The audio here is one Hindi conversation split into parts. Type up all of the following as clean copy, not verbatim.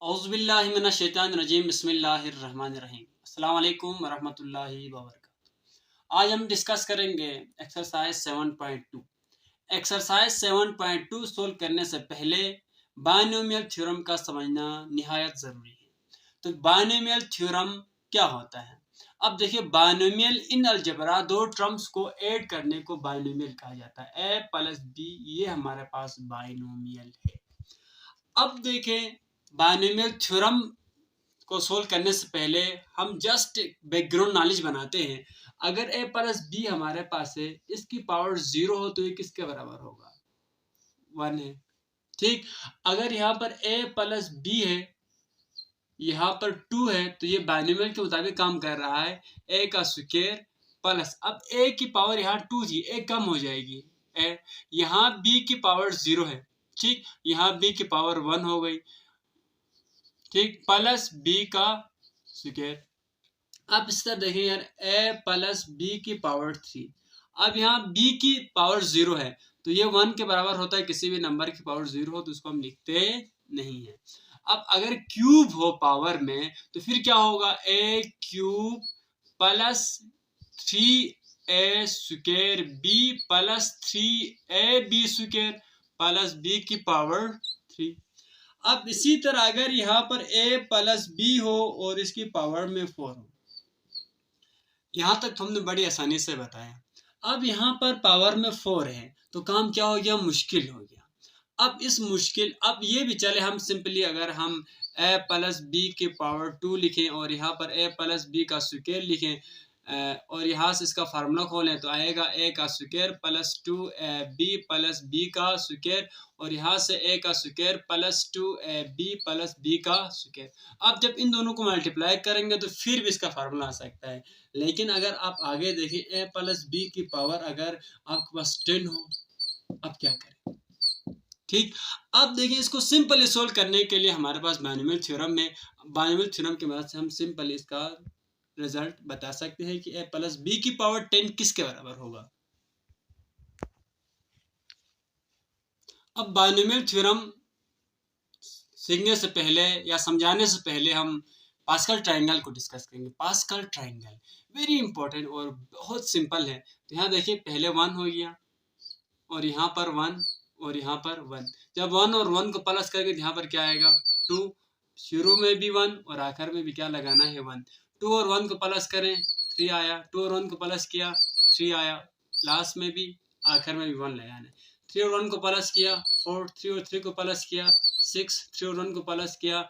औज़ुबिल्लाहिमिनश्शैतानिर्रजीम बिस्मिल्लाहिर्रहमानिर्रहीम। अस्सलाम वालेकुम वरहमतुल्लाहि वबरकातुहू। आज हम डिस्कस करेंगे एक्सरसाइज 7.2। एक्सरसाइज 7.2 सोल्व करने से पहले बायनोमियल थ्योरम का समझना निहायत ज़रूरी है। तो बायनोमियल थ्योरम क्या होता है? अब देखिए, बायनोमियल इन अलजेब्रा दो टर्म्स को ऐड करने को बायनोमियल कहा जाता है। ए प्लस बी, ये हमारे पास बायनोमियल है। अब देखें, बायनोमियल थ्योरम को सोल्व करने से पहले हम जस्ट बैकग्राउंड नॉलेज बनाते हैं। अगर a प्लस बी हमारे पास है, इसकी पावर 0 हो तो ये किसके बराबर होगा? 1 है। ठीक, अगर यहाँ पर a प्लस बी है, यहाँ पर 2 है, तो ये बायनोमियल के मुताबिक काम कर रहा है। a का स्क्वायर प्लस, अब a की पावर यहाँ 2 थी, a कम हो जाएगी, यहाँ b की पावर 0 है। ठीक, यहाँ b की पावर 1 हो गई। ठीक, प्लस बी का स्क्वायर। अब इस तरह देखें यार, a प्लस बी की पावर 3। अब यहाँ b की पावर 0 है, तो ये 1 के बराबर होता है। किसी भी नंबर की पावर 0 हो तो उसको हम लिखते नहीं है। अब अगर क्यूब हो पावर में, तो फिर क्या होगा? a cube plus 3a square b plus 3ab square plus b की पावर 3। अब इसी तरह अगर यहाँ पर a प्लस बी हो और इसकी पावर में 4 हो, यहाँ तक हमने बड़ी आसानी से बताया। अब यहाँ पर पावर में 4 है, तो काम क्या हो गया? मुश्किल हो गया। अब इस मुश्किल, अब ये भी चले, हम सिंपली अगर हम a प्लस बी की पावर 2 लिखें और यहाँ पर a प्लस बी का स्क्वायर लिखें और यहाँ से इसका फार्मूला खोलें, तो आएगा a का square plus 2ab plus b का स्क्वायर और यहाँ से a का square plus 2ab plus b का स्क्वायर। अब जब इन दोनों को मल्टीप्लाई करेंगे तो फिर भी इसका फार्मूला आ सकता है। लेकिन अगर आप आगे देखें, a प्लस बी की पावर अगर आपके पास 10 हो, अब क्या करें? ठीक, अब देखिए, इसको सिंपली सोल्व करने के लिए हमारे पास बायनोमियल थ्योरम की मदद से हम सिंपली इसका रिजल्ट बता सकते हैं कि a प्लस बी की पावर 10 किसके बराबर होगा। अब बायनोमियल थ्योरम सीखने से पहले या समझाने से पहले हम पास्कल ट्रायंगल को डिस्कस करेंगे। पास्कल ट्रायंगल वेरी इंपॉर्टेंट और बहुत सिंपल है। तो यहाँ देखिए, पहले 1 हो गया और यहाँ पर 1 और यहाँ पर 1। जब 1 और 1 को प्लस करेंगे तो यहाँ पर क्या आएगा? 2। शुरू में भी 1 और आखिर में भी क्या लगाना है? 1। 2 और 1 को प्लस करें, 3 आया। 2 और 1 को प्लस किया, 3 आया। लास्ट में भी, आखिर में भी 1 लगाना है। 3 और 1 को प्लस किया, 4। 3 और 3 को प्लस किया, 6। 3 और 1 को प्लस किया,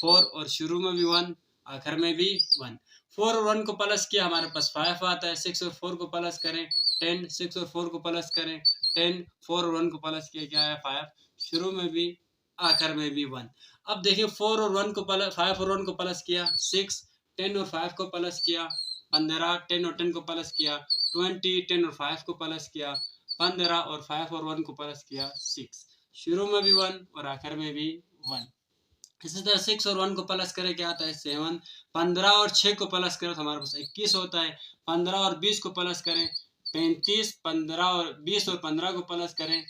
4 और शुरू में भी 1, आखिर में भी 1। 4 और 1 को प्लस किया, हमारे पास 5 आता है। 6 और 4 को प्लस करें, 10। 6 और 4 को प्लस करें, 10। 4 और 1 को प्लस किया, क्या आया? 5। शुरू में भी, आखिर में भी 1। अब देखिए, 4 और 1 को प्लस, 5 और 1 को प्लस किया, 6। 10 और 5 को प्लस किया, 15। 10 और 10 को प्लस किया, 20। 10 और 5 को प्लस किया, 15। और 5 और 1 को प्लस किया, 6। शुरू में भी 1 और आखिर में भी 1। इसी तरह 6 और 1 को प्लस करें, क्या आता है? 7। 15 और 6 को प्लस करें तो हमारे पास 21 होता है। 15 और 20 को प्लस करें, 35। 15 और 20 और 15 को प्लस करें,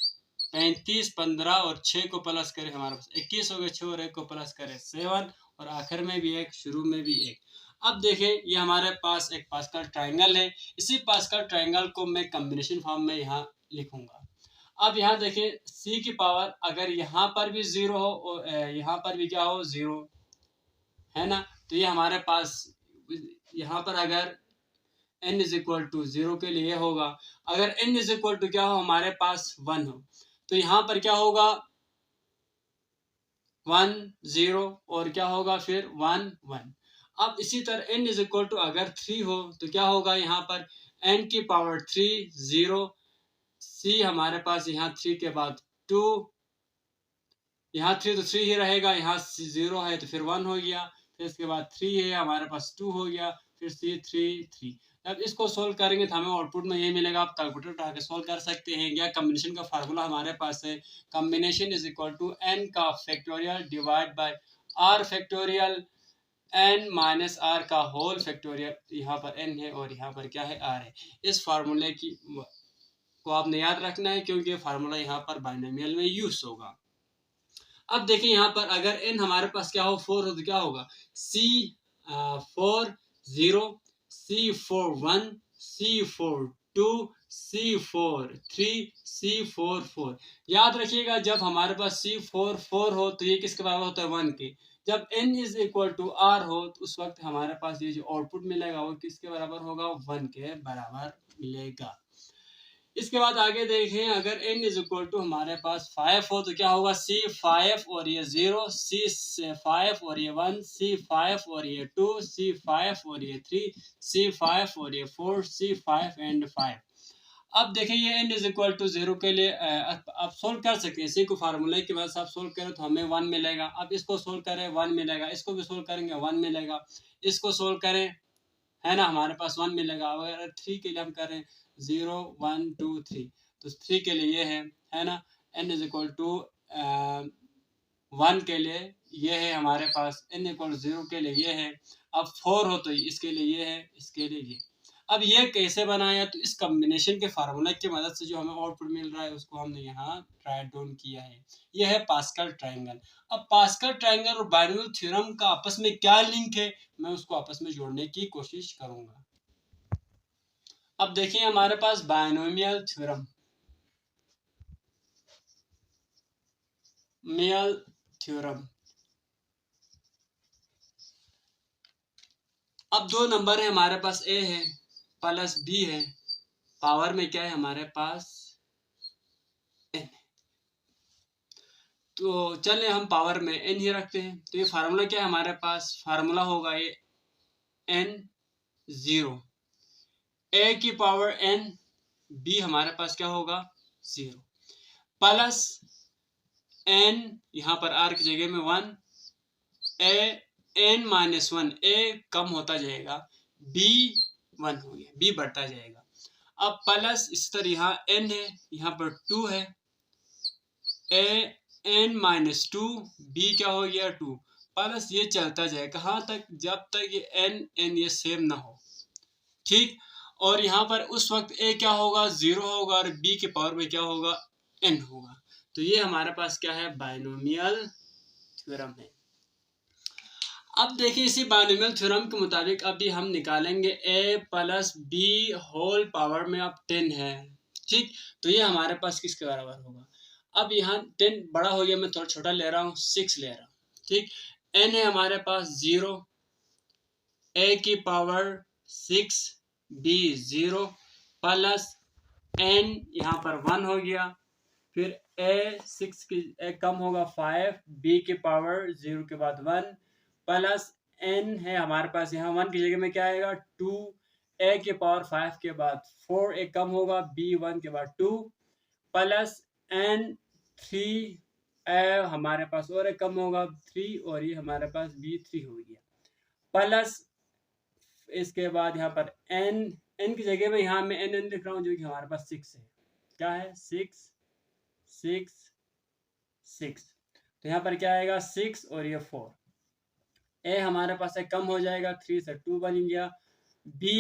35। 15 और 6 को प्लस करें, हमारे पास 21 हो गए। 6 और 1 को प्लस करें, 7। और आखिर में भी 1, शुरू में भी 1। अब देखें, ये हमारे पास एक पास्कल ट्रायंगल है। इसी पास्कल ट्रायंगल को मैं कॉम्बिनेशन फॉर्म में यहाँ लिखूंगा। अब यहाँ देखें, c की पावर अगर यहाँ पर भी 0 हो और यहाँ पर भी क्या हो? 0 है ना। तो ये हमारे पास यहाँ पर अगर n इज इक्वल टू 0 के लिए होगा। अगर n इज इक्वल टू क्या हो? हमारे पास 1 हो, तो यहाँ पर क्या होगा? 1 0 और क्या होगा फिर? 1 1। अब इसी तरह n इज इक्वल टू अगर 3 हो तो क्या होगा? यहाँ पर n की पावर 3 0। c हमारे पास यहाँ 3 के बाद 2, यहाँ 3 तो 3 ही रहेगा, यहाँ 0 है तो फिर 1 हो गया, फिर इसके बाद 3 है, हमारे पास 2 हो गया, फिर c 3 3। जब इसको सोल्व करेंगे तो हमें आउटपुट में ये मिलेगा। आप कैलकुलेटर उठा के सोल्व कर सकते हैं, या कॉम्बिनेशन का फार्मूला हमारे पास है। Combination is equal to n का factorial divide by r factorial n minus r का होल फैक्टोरियल। यहाँ पर n है और यहाँ पर क्या है? r है। इस फार्मूले की को आपने याद रखना है, क्योंकि फार्मूला यहाँ पर बाइनोमियल में यूज होगा। अब देखिए यहाँ पर अगर n हमारे पास क्या हो 4 हो तो क्या होगा C4 0, C4 1, C4 2, C4 3, C4 4। याद रखिएगा जब हमारे पास C4 4 हो तो ये किसके बराबर होता है 1 के। जब n is equal to r हो तो उस वक्त हमारे पास ये जो आउटपुट मिलेगा वो किसके बराबर होगा 1 के बराबर मिलेगा। इसके बाद आगे देखें अगर n इज इक्वल टू हमारे पास 5 हो तो क्या होगा C5 और ये 0, C5 और ये 1, C5 और ये 2, C5 और ये 3, C5 और ये 4, C5 एंड 5। अब देखें ये n इज इक्वल टू 0 के लिए आप सोल्व कर सकते हैं। इसी को फार्मूले की मदद से आप सोल्व करें तो हमें 1 मिलेगा। अब इसको सोल्व करें 1 मिलेगा, इसको भी सोल्व करेंगे 1 मिलेगा, इसको सोल्व करें है ना हमारे पास 1 मिलेगा। अगर 3 के लिए हम करें 0 1 2 3 तो 3 के लिए ये है ना n इज इक्वल टू 1 के लिए ये है हमारे पास, n इक्वल 0 के लिए ये है। अब 4 हो तो इसके लिए ये है, इसके लिए ये। अब ये कैसे बनाया तो इस कॉम्बिनेशन के फार्मूला की मदद से जो हमें आउटपुट मिल रहा है उसको हमने यहाँ राइट डाउन किया है। ये है पास्कल ट्रायंगल। अब पास्कल ट्रायंगल और बायनोमियल थ्योरम का आपस में क्या लिंक है मैं उसको आपस में जोड़ने की कोशिश करूंगा। अब देखिए हमारे पास बायनोमियल थ्योरम अब दो नंबर है हमारे पास a है प्लस b है, पावर में क्या है हमारे पास n। तो चलिए हम पावर में n ही रखते हैं। तो ये फार्मूला क्या है हमारे पास, फार्मूला होगा ये n 0, a की पावर n, b हमारे पास क्या होगा 0, प्लस n यहाँ पर r की जगह में 1, n माइनस 1, a कम होता जाएगा, b 1 हो गया, b बढ़ता जाएगा। अब प्लस इस तरह यहाँ n है, यहाँ पर 2 है, n माइनस 2, b क्या हो गया 2, प्लस ये चलता जाएगा कहाँ तक, जब तक ये n ये सेम ना हो, ठीक। और यहाँ पर उस वक्त a क्या होगा 0 होगा और b के पावर में क्या होगा n होगा। तो ये हमारे पास क्या है बायनोमियल थ्योरम है। अब देखिए इसी बायनोमियल थ्योरम के मुताबिक अभी हम निकालेंगे a plus b whole power में अब 10 है, ठीक। तो ये हमारे पास किसके बराबर होगा, अब यहाँ 10 बड़ा हो गया, मैं थोड़ा छोटा ले रहा हूँ 6 ले रहा हूँ, ठीक। n है हमारे पास 0, a की पावर 6, b 0, प्लस n यहाँ पर 1 हो गया, फिर a 6 की कम होगा 5, b की पावर 0 के बाद 1, प्लस n है हमारे पास यहाँ 1 की जगह में क्या आएगा 2, a के पावर 5 के बाद 4 एक कम होगा, b 1 के बाद 2, प्लस n 3 a हमारे पास और एक कम होगा 3 और ये हमारे पास b 3 हो गया, प्लस इसके बाद यहाँ पर n की जगह में यहाँ मैं n लिख रहा हूँ जो कि हमारे पास 6 है, क्या है 6 6 6। तो यहाँ पर क्या आएगा 6 और ये 4, a हमारे पास से कम हो जाएगा 3 से 2 बन गया, b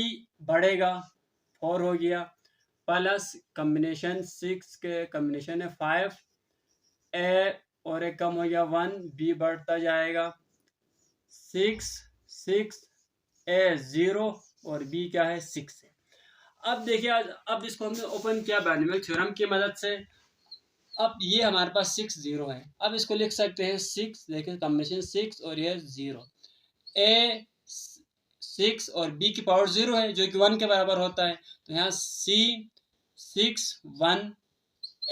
बढ़ेगा 4 हो गया, प्लस कॉम्बिनेशन 6 के कॉम्बिनेशन है 5, a और एक कम हो गया 1, b बढ़ता जाएगा 6 6, a 0 और b क्या है 6 है। अब देखिए अब इसको हमने ओपन किया बायनोमियल थ्योरम की मदद से। अब ये हमारे पास 6 0 है, अब इसको लिख सकते हैं 6, देखिए कॉम्बिनेशन 6 और ये 0, a 6 और b की पावर 0 है जो कि 1 के बराबर होता है, तो यहाँ c 6 1,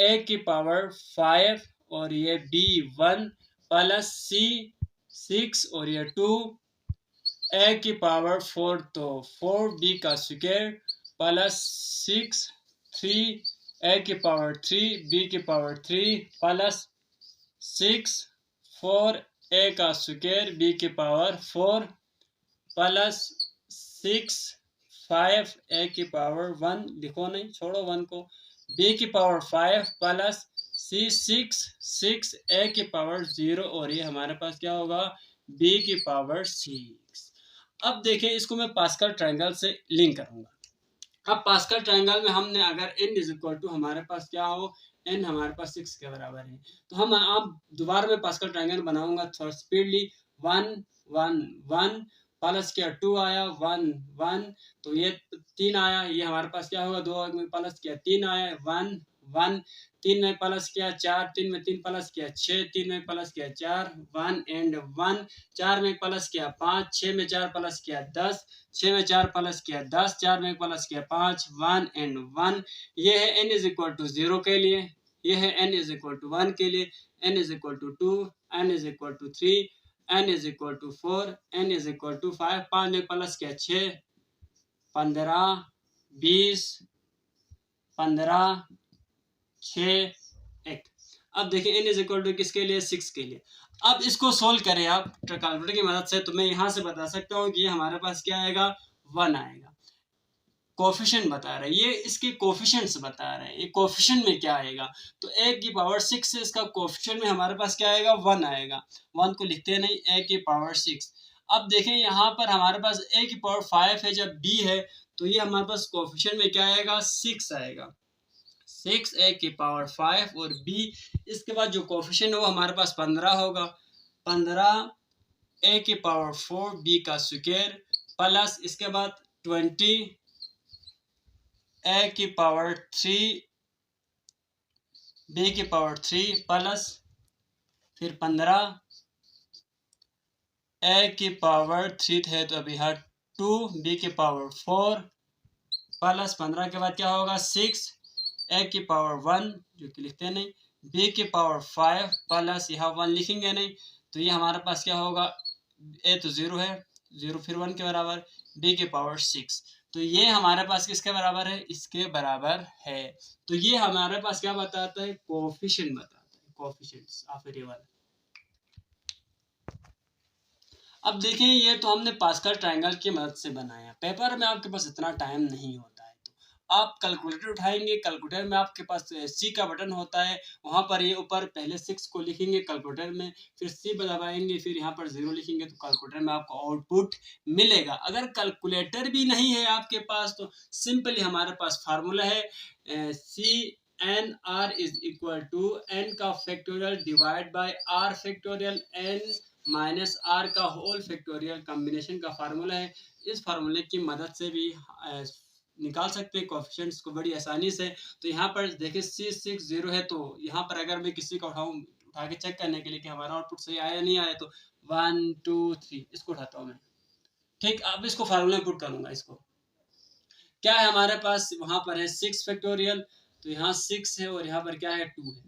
a की पावर 5 और ये b 1, प्लस c 6 और ये 2, a की पावर 4 तो 4b का स्क्वायर, प्लस 6 3, a की पावर 3, b की पावर 3, प्लस 6 4, a का स्क्वायर, b की पावर 4, प्लस 6 5, a की पावर 1 लिखो नहीं छोड़ो 1 को, b की पावर 5, प्लस c 6 6, a की पावर 0 और ये हमारे पास क्या होगा b की पावर 6। अब देखिए इसको मैं पास्कल ट्रायंगल से लिंक करूंगा। अब पास्कल ट्रायंगल में हमने अगर n इज इक्वल टू हमारे पास क्या हो n हमारे पास 6 के बराबर है। तो हम आप दोबारा मैं पास्कल ट्रायंगल बनाऊंगा थोड़ा स्पीडली। 1 1 1 प्लस किया 2 आया 1 1, तो ये 3 आया, ये हमारे पास क्या होगा 2 में प्लस किया 3 आया 1 1, 3 में प्लस किया 4, 3 में 3 प्लस किया 6, 3 में प्लस किया 4 1 एंड 1, 4 में प्लस किया 5, 6 में 4 प्लस किया 10, 6 में 4 प्लस किया 10, 4 में प्लस किया 5 1 एंड 1। ये है n इज इक्वल टू 0 के लिए, ये है n इज इक्वल टू 1 के लिए, n is equal to 2, n is equal to 3, n is equal to 4, n is equal to 5, 5 में प्लस किया 6, 15, 20, 15, 6, 1। अब देखिए n इज इक्वल टू किसके लिए 6 के लिए। अब इसको सोल्व करें आप कैलकुलेटर की मदद से, तो मैं यहाँ से बता सकता हूँ कि ये हमारे पास क्या आएगा 1 आएगा। कोफिशिएंट बता रहे हैं, ये इसके कोफिशिएंट्स बता रहे हैं, ये कोफिशिएंट में क्या आएगा, तो a की पावर 6 से इसका कोफिशिएंट में हमारे पास क्या आएगा 1 आएगा। 1 को लिखते नहीं, a की पावर 6। अब देखें यहाँ पर हमारे पास a की पावर 5 है, जब b है तो ये हमारे पास कोफिशिएंट में क्या आएगा 6 आएगा। 6 a की पावर 5 और b, इसके बाद जो कोफिशिएंट है वो हमारे पास 15 होगा। 15 a की पावर 4 b का स्क्वायर प्लस इसके बाद 20 a की पावर 3 b की पावर 3 प्लस फिर 15 a की पावर 3 है तो अभी यहाँ 2 b की पावर 4 प्लस 15 के बाद क्या होगा 6 a की पावर 1 जो कि लिखते नहीं, b की पावर 5 प्लस यहाँ 1 लिखेंगे नहीं, तो ये हमारे पास क्या होगा a तो 0 है, 0 फिर 1 के बराबर, b की पावर 6, तो ये हमारे पास किसके बराबर है, इसके बराबर है। तो ये हमारे पास क्या बताता है, कोफिशिएंट बताता है, कोफिशिएंट्स ऑफ वेरिएबल। अब देखें ये तो हमने पास्कल ट्रायंगल की मदद से बनाया, पेपर में आपके पास इतना टाइम नहीं होता है, तो आप कैलकुलेटर उठाएंगे, कैलकुलेटर में आपके पास सी का बटन होता है, वहां पर ये ऊपर पहले 6 को लिखेंगे कैलकुलेटर में, फिर सी दबाएंगे, फिर यहाँ पर 0 लिखेंगे, तो कैलकुलेटर में आपको आउटपुट मिलेगा। अगर कैलकुलेटर भी नहीं है आपके पास तो सिंपली हमारे पास फार्मूला है c n r is equal to n का factorial divide by r factorial n minus r का होल फैक्टोरियल कॉम्बिनेशन का फार्मूला है। इस फार्मूले की मदद से भी निकाल सकते हैं कोएफिशिएंट्स को बड़ी आसानी से। तो यहाँ पर देखिए C60 है, तो यहाँ पर अगर मैं किसी का उठा के चेक करने के लिए कि हमारा आउटपुट सही आया नहीं आया, तो 1 2 3 इसको उठाता हूँ मैं, ठीक। अब इसको फार्मूला पुट करूंगा, इसको क्या है हमारे पास, वहां पर है 6 फैक्टोरियल, तो यहाँ 6 है और यहाँ पर क्या है 2 है,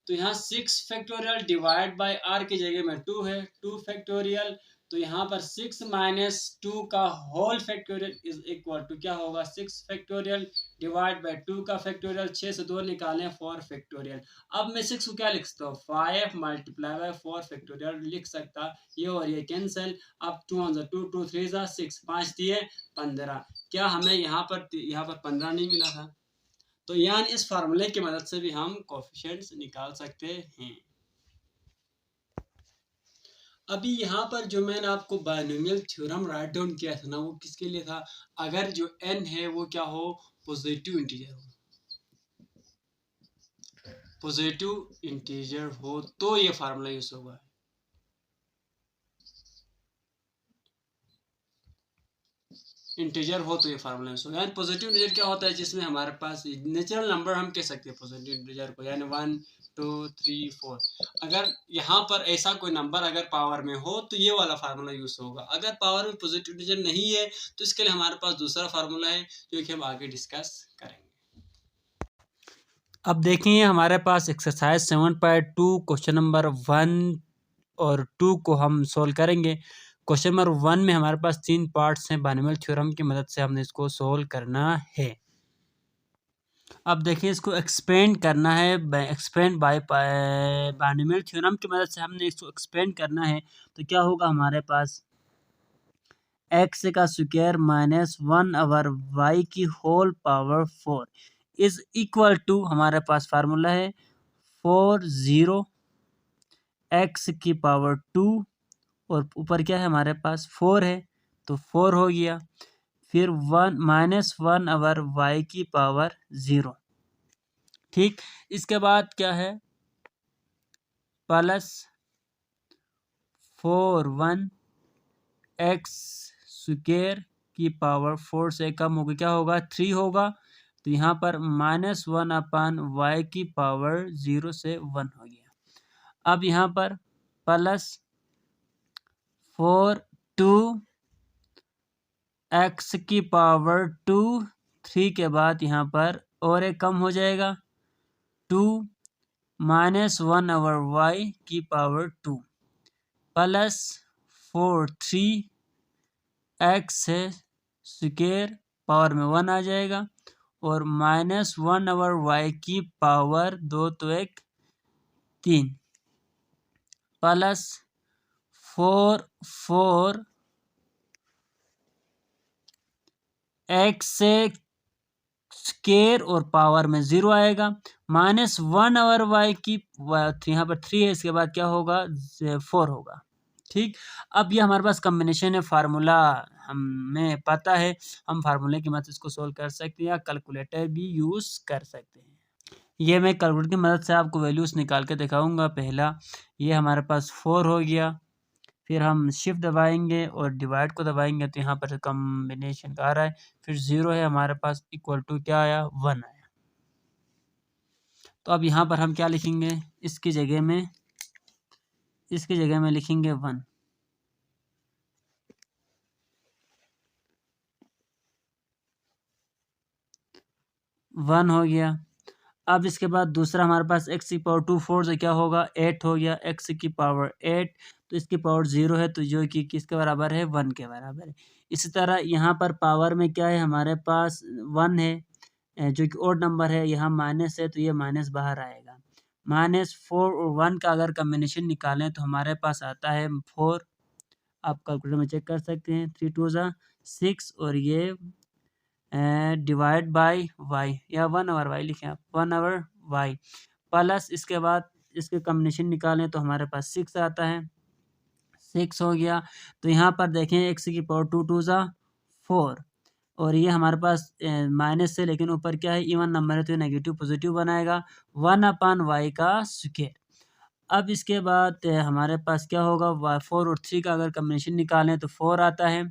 तो यहाँ 6 फैक्टोरियल डिवाइड बाय आर की जगह में 2 है, 2 फैक्टोरियल, तो यहाँ पर 6 माइनस 2 का whole factorial is equal to क्या होगा 6 फैक्टोरियल डिवाइड बाय 2 का फैक्टोरियल, 6 से 2 निकालें 4 फैक्टोरियल। अब मैं 6 को क्या लिख सकता हूँ 5 मल्टीप्लाई बाय 4 फैक्टोरियल लिख सकता, ये और ये कैंसिल, अब 2 ऑन 2 2 3 6, 5 दिए 15, क्या हमें यहाँ पर 15 नहीं मिला था, तो यानी इस फार्मूले की मदद से भी हम कोएफिशिएंट्स निकाल सकते हैं। अभी यहाँ पर जो मैंने आपको बायनोमियल थ्योरम राइट डाउन किया था ना, वो किसके लिए था, अगर जो n है वो क्या हो पॉजिटिव इंटीजर हो, पॉजिटिव इंटीजर हो तो ये फार्मूला यूज होगा। इंटीजर हो तो ये फार्मूला यूज होगा। यानी पॉजिटिव इंटीजर क्या होता है, जिसमें हमारे पास नेचुरल नंबर हम कह सकते हैं पॉजिटिव इंटीजर को, यानी 1 2 3 4। अगर यहाँ पर ऐसा कोई नंबर अगर पावर में हो तो ये वाला फार्मूला यूज होगा। अगर पावर में पॉजिटिव इंटीजर नहीं है तो इसके लिए हमारे पास दूसरा फार्मूला है जो कि हम आगे डिस्कस करेंगे। अब देखिए हमारे पास एक्सरसाइज 7.2 क्वेश्चन नंबर 1 और 2 को हम सोल्व करेंगे। क्वेश्चन नंबर 1 में हमारे पास 3 पार्ट्स हैं, बायनोमियल थ्योरम की मदद से हमने इसको सोल्व करना है। अब देखिए इसको एक्सपेंड करना है, एक्सपेंड बाय बायनोमियल थ्योरम की मदद से हमने इसको एक्सपेंड करना है, तो क्या होगा हमारे पास x का स्क्वायर माइनस 1 ओवर y की whole power 4 is equal to, हमारे पास फार्मूला है 4 0 x की पावर 2 और ऊपर क्या है हमारे पास 4 है तो 4 हो गया, फिर 1 माइनस 1 ओवर y की पावर 0, ठीक, इसके बाद क्या है, प्लस 4 1 x स्क्वायर की पावर 4 से कम होगी, क्या होगा 3 होगा। तो यहाँ पर -1/y की पावर 0 से 1 हो गया। अब यहाँ पर प्लस 4 2 x की पावर 2, 3 के बाद यहाँ पर और एक कम हो जाएगा 2 -1/y की पावर 2 प्लस 4 3 x है स्क्वायर पावर में 1 आ जाएगा और -1/y की पावर 2 तो 1 3 प्लस 4 x से स्क्वायर और पावर में 0 आएगा, -1/y की यहाँ पर 3 है, इसके बाद क्या होगा 4 होगा। ठीक, अब ये हमारे पास कम्बिनेशन है, फार्मूला हमें पता है, हम फार्मूले की मदद इसको सोल्व कर सकते हैं या कैलकुलेटर भी यूज़ कर सकते हैं। ये मैं कैलकुलेटर की मदद से आपको वैल्यूज़ निकाल के दिखाऊंगा। पहला ये हमारे पास 4 हो गया, फिर हम शिफ्ट दबाएंगे और डिवाइड को दबाएंगे तो यहाँ पर कम्बिनेशन का आ रहा है, फिर 0 है हमारे पास, इक्वल टू क्या आया 1 आया। तो अब यहाँ पर हम क्या लिखेंगे, इसकी जगह में लिखेंगे 1। 1 हो गया। अब इसके बाद दूसरा हमारे पास x की पावर 2 4 से क्या होगा 8 हो गया, x की पावर 8 तो इसकी पावर 0 है तो जो कि किसके बराबर है 1 के बराबर है। इसी तरह यहाँ पर पावर में क्या है हमारे पास 1 है जो कि ओड नंबर है, यहाँ माइनस है तो ये माइनस बाहर आएगा। -4 और 1 का अगर कम्बिनेशन निकालें तो हमारे पास आता है 4, आप कैलकुलेटर में चेक कर सकते हैं, 3 2 6 और ये डिवाइड बाय y या 1/y लिखें आप, 1/y प्लस इसके बाद इसके कम्बिनेशन निकालें तो हमारे पास 6 आता है, 6 हो गया। तो यहाँ पर देखें x की पावर 2 2 4 और ये हमारे पास माइनस है लेकिन ऊपर क्या है इवन नंबर है तो ये नेगेटिव पॉजिटिव बनाएगा 1/y का स्क्वायर। अब इसके बाद हमारे पास क्या होगा 4 और 3 का अगर कम्बिनेशन निकालें तो 4 आता है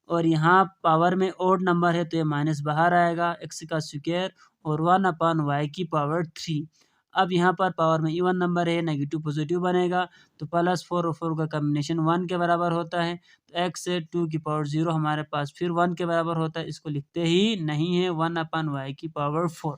और यहाँ पावर में ओड नंबर है तो ये माइनस बाहर आएगा x का स्क्वायर और 1/y की पावर 3। अब यहाँ पर पावर में इवन नंबर है, नेगेटिव पॉजिटिव बनेगा तो +4 और 4 का कम्बिनेशन 1 के बराबर होता है तो x से 2 की पावर 0 हमारे पास फिर 1 के बराबर होता है, इसको लिखते ही नहीं है 1/y की पावर 4।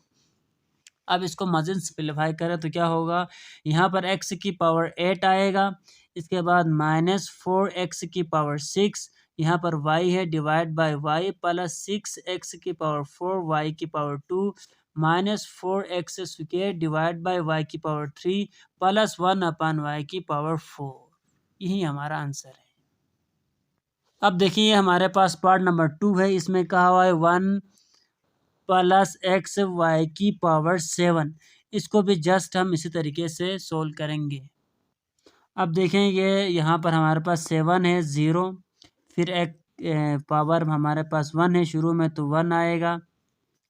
अब इसको मज़ीद सिंप्लीफाई करें तो क्या होगा, यहाँ पर x की पावर 8 आएगा, इसके बाद -4x की पावर 6, यहाँ पर y है divide by y plus 6x की पावर 4 y की power 2 -4x square divide by y की पावर 3 प्लस 1/y की पावर 4। यही हमारा आंसर है। अब देखिए हमारे पास पार्ट नंबर 2 है, इसमें कहा हुआ है 1 प्लस एक्स वाई की पावर 7। इसको भी जस्ट हम इसी तरीके से सोल्व करेंगे। अब देखें ये यहाँ पर हमारे पास 7 है 0, फिर एक पावर हमारे पास 1 है शुरू में तो 1 आएगा,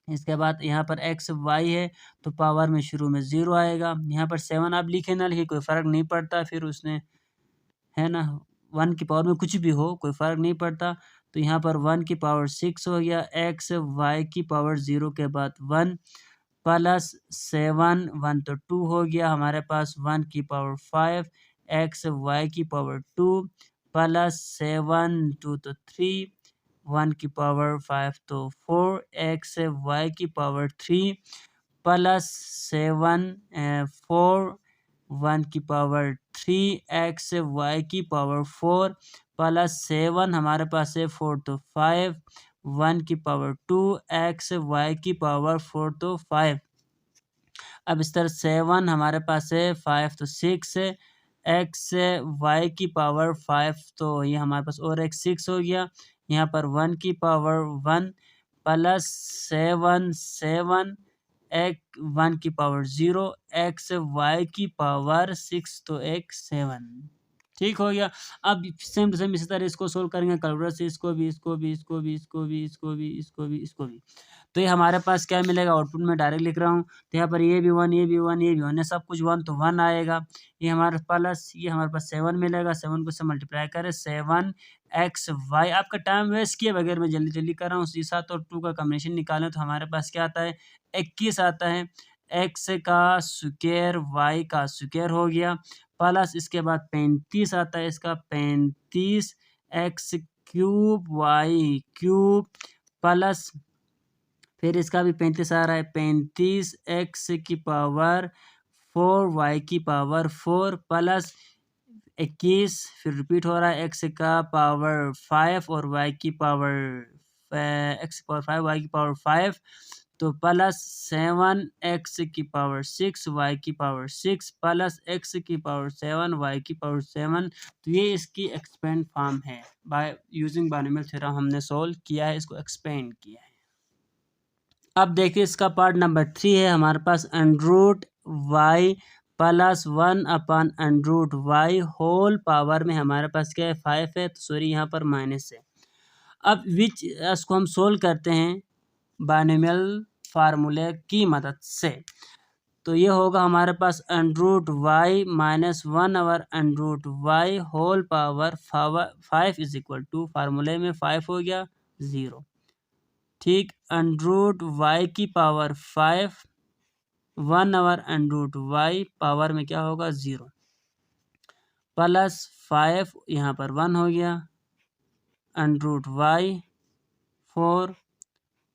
इसके बाद यहाँ पर एक्स वाई है तो पावर में शुरू में 0 आएगा। यहाँ पर 7 आप लिखे ना लिखे कोई फ़र्क नहीं पड़ता, फिर उसने है ना 1 की पावर में कुछ भी हो कोई फ़र्क नहीं पड़ता। तो यहाँ पर 1 की पावर 6 हो गया, एक्स वाई की पावर 0 के बाद 1 प्लस 7 1 तो 2 हो गया हमारे पास 1 की पावर 5 एक्स वाई की पावर 2 प्लस 7 2 तो 3 1 की पावर 5 तो 4 एक्स वाई की पावर 3 प्लस 7 4 1 की पावर 3 एक्स वाई की पावर 4 प्लस 7 हमारे पास है 4 तो 5 1 की पावर 2 एक्स वाई की पावर 4 तो 5। अब इस तरह 7 हमारे पास है 5 तो 6 है एक्स वाई की पावर 5 तो ये हमारे पास और एक 6 हो गया। यहाँ पर 1 की पावर 1 प्लस 7 7 एक 1 की पावर 0 एक्स वाई की पावर 6 तो एक 7। ठीक हो गया। अब सेम टू सेम इसी तरह इसको सोल्व करेंगे कैलकुलेटर से, इसको भी, इसको भी, इसको भी, इसको भी, इसको भी, इसको भी, इसको भी। तो ये हमारे पास क्या मिलेगा, आउटपुट में डायरेक्ट लिख रहा हूँ, तो यहाँ पर ये भी 1, ये भी 1, ये भी 1 है, सब कुछ 1 तो 1 आएगा। ये हमारे प्लस ये हमारे पास 7 मिलेगा, 7 को से मल्टीप्लाई करें, 7xy। आपका टाइम वेस्ट किए बगैर मैं जल्दी जल्दी कर रहा हूँ। 7 और 2 का कॉम्बिनेशन निकालें तो हमारे पास क्या आता है, 21 आता है। x का स्क्वायर y का स्क्वायर हो गया, प्लस इसके बाद 35 आता है, इसका 35 x cube y cube, plus फिर इसका भी 35 आ रहा है, 35 x की पावर 4 y की पावर 4, प्लस 21 फिर रिपीट हो रहा है, x का पावर 5 और y की पावर x की पावर 5 y की पावर 5, तो प्लस 7x की पावर 6 y की पावर 6, प्लस x की पावर 7 y की पावर 7। तो ये इसकी एक्सपेंड फॉर्म है। बाय यूजिंग बायनॉमियल थ्योरम हमने सोल्व किया है, इसको एक्सपेंड किया है। अब देखिए इसका पार्ट नंबर 3 है हमारे पास, under root y plus 1/√y whole power में हमारे पास क्या है, 5 है, तो सॉरी यहाँ पर माइनस है। अब विच इसको हम सोल्व करते हैं बायनॉमियल फार्मूले की मदद से। तो ये होगा हमारे पास √y minus 1/√y whole power 5 is equal to, फार्मूले में 5 हो गया 0, ठीक। √y की पावर 5 1/√y पावर में क्या होगा 0, प्लस 5 यहाँ पर 1 हो गया, √y 4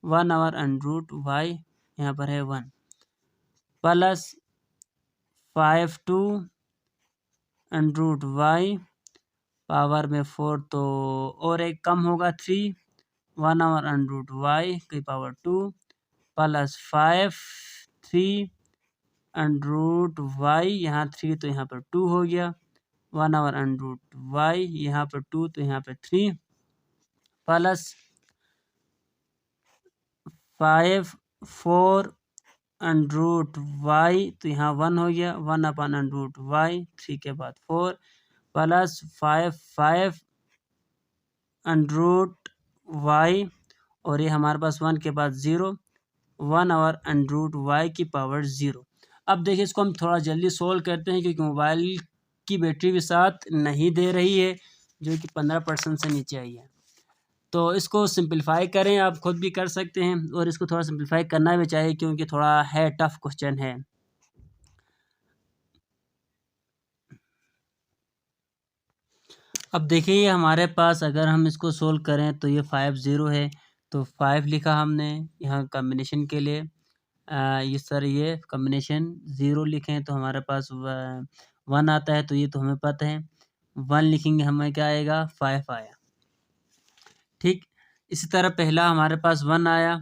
1/√y यहाँ पर है 1, प्लस 5 2 √y पावर में 4, तो और एक कम होगा 3 1/√y की पावर 2, प्लस 5 3 √y, यहाँ 3 तो यहाँ पर 2 हो गया, 1/√y यहाँ पर 2 तो यहाँ पर 3, प्लस 5 4 √y तो यहाँ 1 हो गया, 1/√y 3 के बाद 4, प्लस 5 √y और ये हमारे पास 1 के बाद 0, 1/√y की पावर 0। अब देखिए इसको हम थोड़ा जल्दी सोल्व करते हैं क्योंकि मोबाइल की बैटरी भी साथ नहीं दे रही है, जो कि 15% से नीचे आई है। तो इसको सिंपलीफाई करें, आप खुद भी कर सकते हैं, और इसको थोड़ा सिंपलीफाई करना भी चाहिए क्योंकि थोड़ा है, टफ क्वेश्चन है। अब देखिए हमारे पास अगर हम इसको सोल्व करें तो ये 5 0 है, तो 5 लिखा हमने यहाँ कॉम्बिनेशन के लिए, ये सर ये कॉम्बिनेशन 0 लिखें तो हमारे पास 1 आता है, तो ये तो हमें पता है, 1 लिखेंगे हमें क्या आएगा, 5 आया, ठीक। इसी तरह पहला हमारे पास 1 आया,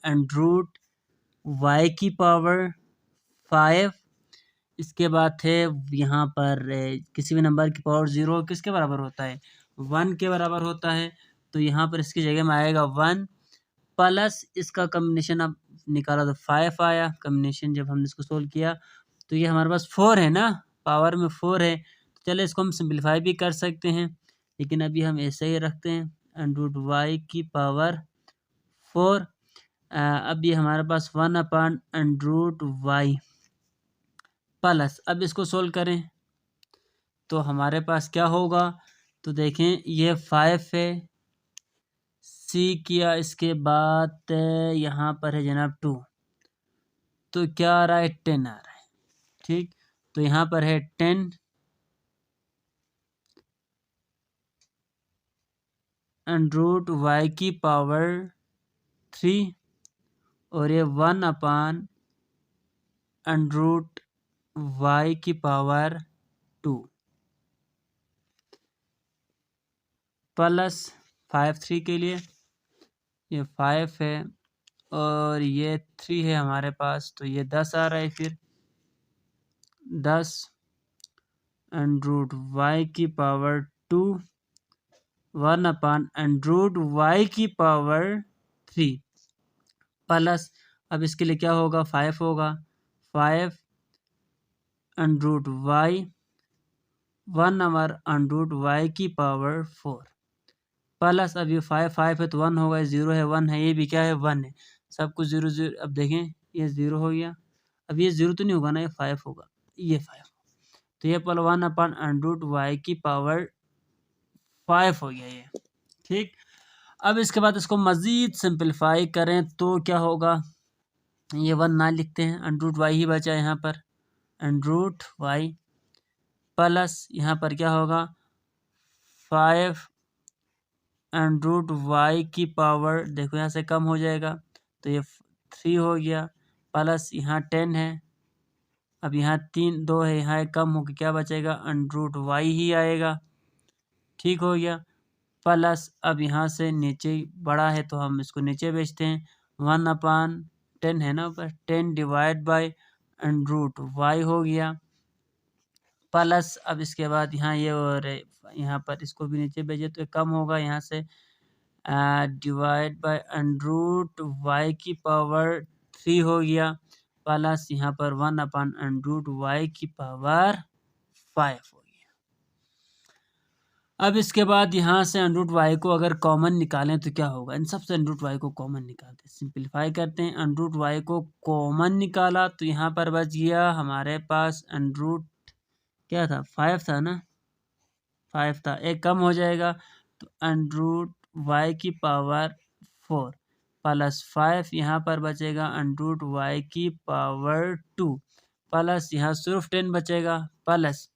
√y की पावर 5, इसके बाद थे यहाँ पर किसी भी नंबर की पावर 0 किसके बराबर होता है, 1 के बराबर होता है, तो यहाँ पर इसकी जगह में आएगा 1, प्लस इसका कॉम्बिनेशन अब निकाला तो 5 आया, कॉम्बिनेशन जब हमने इसको सोल्व किया तो ये हमारे पास 4 है ना, पावर में 4 है, तो चले इसको हम सिंपलीफाई भी कर सकते हैं, लेकिन अभी हम ऐसे ही रखते हैं, √y की पावर 4, अब ये हमारे पास 1/√y प्लस, अब इसको सोल्व करें तो हमारे पास क्या होगा, तो देखें ये 5 है, सी किया, इसके बाद यहाँ पर है जनाब 2, तो क्या आ रहा है 10 आ रहा है, ठीक। तो यहाँ पर है 10 √y की पावर 3 और ये 1/√y की पावर 2 प्लस 5 3 के लिए ये 5 है और ये 3 है हमारे पास, तो ये 10 आ रहा है, फिर 10 √y की पावर 2 1/√y की पावर 3 प्लस, अब इसके लिए क्या होगा, 5 होगा, 5 √y 1/√y⁴ प्लस, अब ये 5 है तो 1 होगा, 0 है 1 है, ये भी क्या है 1 है, सब कुछ 0 0। अब देखें ये 0 हो गया, अब ये 0 तो नहीं होगा ना, ये 5 होगा, ये 5, तो ये 1/√y⁵ हो गया ये। ठीक, अब इसके बाद इसको मज़ीद सिंपलीफाई करें तो क्या होगा, ये 1 ना लिखते हैं, √y ही बचा यहाँ पर, √y प्लस यहाँ पर क्या होगा 5 √y⁴, देखो यहाँ से कम हो जाएगा तो ये 3 हो गया, प्लस यहाँ 10 है, अब यहाँ 3 2 है, यहाँ कम होकर क्या बचेगा, √y ही आएगा। ठीक हो गया, प्लस अब यहाँ से नीचे बड़ा है तो हम इसको नीचे भेजते हैं, 1/10 है ना ऊपर, 10 डिवाइड बाई √y हो गया, प्लस अब इसके बाद यहाँ ये और यहाँ पर इसको भी नीचे भेजे तो कम होगा, यहाँ से डिवाइड बाई √y⁵ हो गया, प्लस यहाँ पर 1/√y⁵ हो गया। अब इसके बाद यहाँ से √y को अगर कॉमन निकालें तो क्या होगा, इन सब से √y को कॉमन निकालते हैं, सिंपलीफाई करते हैं, √y को कॉमन निकाला तो यहाँ पर बच गया हमारे पास क्या था 5 था ना, 5 था, एक कम हो जाएगा तो √y⁴ प्लस 5 यहाँ पर बचेगा √y⁴ प्लस यहाँ सिर्फ 10 बचेगा, प्लस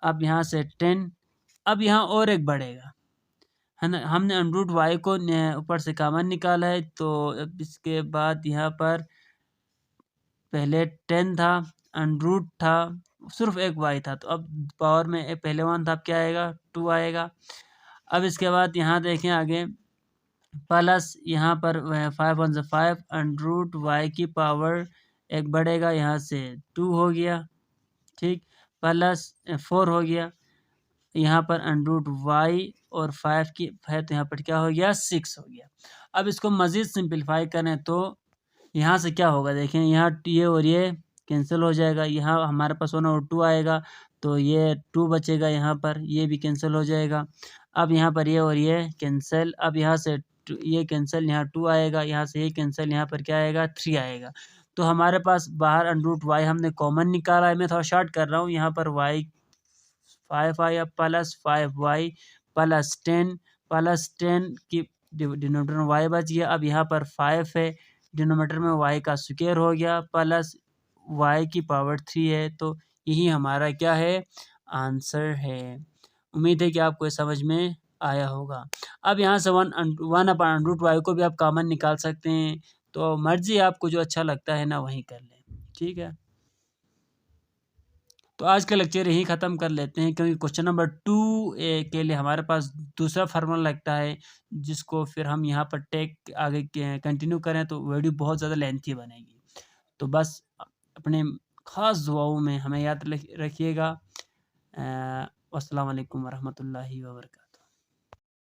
अब यहाँ से 10, अब यहाँ और एक बढ़ेगा है ना, हमने √y को ऊपर से कॉमन निकाला है तो अब इसके बाद यहाँ पर पहले 10 था, √ था, सिर्फ एक y था, तो अब पावर में पहले 1 था, अब क्या आएगा 2 आएगा। अब इसके बाद यहाँ देखें आगे, प्लस यहाँ पर 5 1 5 √y⁴ एक बढ़ेगा, यहाँ से 2 हो गया, ठीक, प्लस 4 हो गया, यहाँ पर √y और 5 की है तो यहाँ पर क्या हो गया 6 हो गया। अब इसको मज़ीद सिंपलीफाई करें तो यहाँ से क्या होगा, देखें यहाँ ये और ये कैंसिल हो जाएगा, यहाँ हमारे पास 1 और 2 आएगा तो ये 2 बचेगा, यहाँ पर ये भी कैंसिल हो जाएगा। अब यहाँ पर ये और ये कैंसिल, अब यहाँ से ये कैंसिल, यहाँ 2 आएगा, यहाँ से ये कैंसिल, यहाँ पर क्या आएगा 3 आएगा। तो हमारे पास बाहर √y हमने कॉमन निकाला है, मैं थोड़ा शॉर्ट कर रहा हूँ, यहाँ पर y 5 आया प्लस 5y प्लस 10 की डिनोमिनेटर में y बच गया, अब यहाँ पर 5 है, डिनोमिनेटर में y का स्क्वायर हो गया, प्लस y⁴ है, तो यही हमारा क्या है आंसर है। उम्मीद है कि आपको समझ में आया होगा। अब यहाँ से 1/√y को भी आप कॉमन निकाल सकते हैं, तो मर्जी आपको जो अच्छा लगता है ना वही कर लें, ठीक है। तो आज का लेक्चर यहीं ख़त्म कर लेते हैं, क्योंकि क्वेश्चन नंबर 2 के लिए हमारे पास दूसरा फार्मूला लगता है, जिसको फिर हम यहाँ पर टेक आगे कंटिन्यू करें तो वीडियो बहुत ज़्यादा लेंथी बनेगी। तो बस अपने ख़ास दुआओं में हमें याद रखिएगा। अस्सलाम वालेकुम वरहमतुल्लाहि वबरकातुहू।